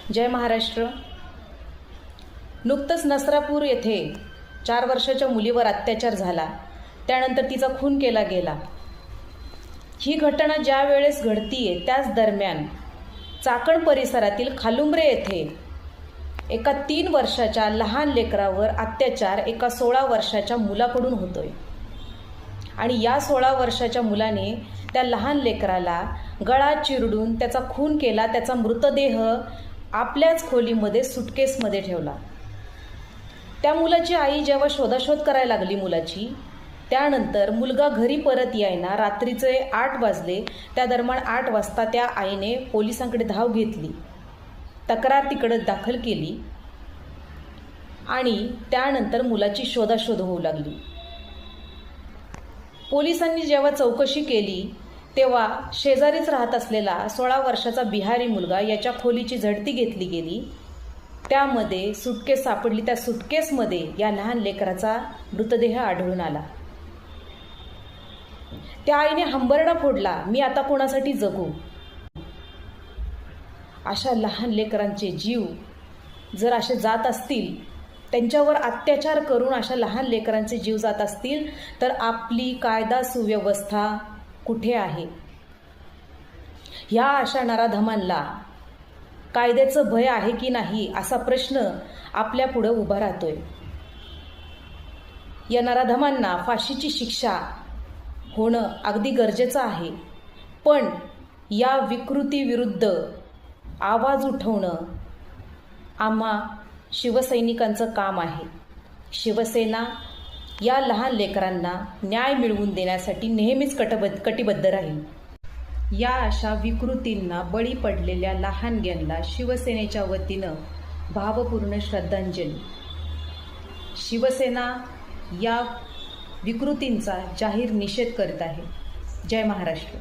जय महाराष्ट्र। नुकतंच नसरापूर येथे 4 वर्षाच्या मुलीवर अत्याचार झाला, त्यानंतर तिचा खून केला गेला। ही घटना ज्या वेळेस घडतीये त्याच दरम्यान चाकण परिसरातील खालुंब्रे येथे एका 3 वर्षाच्या लहान लेकरावर अत्याचार एका 16 वर्षाच्या मुलाकडून होतोय आणि या 16 वर्षाच्या मुलाने त्या लहान लेकराला गळा चिरडून त्याचा खून केला। त्याचा मृतदेह आपल्याच खोलीमध्ये सुटकेसमध्ये ठेवला। त्या मुलाची आई जेव्हा शोधाशोध करायला लागली मुलाची, त्यानंतर मुलगा घरी परत यायना रात्रीचे 8 वाजले। त्या दरम्यान 8 वाजता त्या आईने पोलिसांकडे धाव घेतली, तक्रार तिकडे दाखल केली आणि त्यानंतर मुलाची शोधाशोध होऊ लागली। पोलिसांनी जेव्हा चौकशी केली तेव्हा शेजारीच राहत असलेला 16 वर्षाचा बिहारी मुलगा याच्या खोलीची झडती घेतली गेली। त्यामध्ये सुटकेस सापडली। त्या सुटकेसमध्ये या लहान लेकराचा मृतदेह आढळून आला। त्या आईने हंबरडा फोडला, मी आता कोणासाठी जगू? अशा लहान लेकरांचे जीव जर असे जात असतील, त्यांच्यावर अत्याचार करून अशा लहान लेकरांचे जीव जात असतील, तर आपली कायदा सुव्यवस्था कुठे आहे? ह्या अशा नराधमांना कायद्याचं भय आहे की नाही असा प्रश्न आपल्या पुढे उभा राहतोय। या नराधमांना फाशीची शिक्षा होणं अगदी गरजेचं आहे, पण या विकृतीविरुद्ध आवाज उठवणं आम्हा शिवसैनिकांचं काम आहे। शिवसेना या लहान लेकरांना न्याय मिळवून देण्यासाठी नेहमीच कटिबद्ध राहील। या अशा विकृतींना बळी पडलेल्या लहानग्यांना शिवसेनेच्या वतीनं भावपूर्ण श्रद्धांजली। शिवसेना या विकृतींचा जाहीर निषेध करत आहे। जय महाराष्ट्र।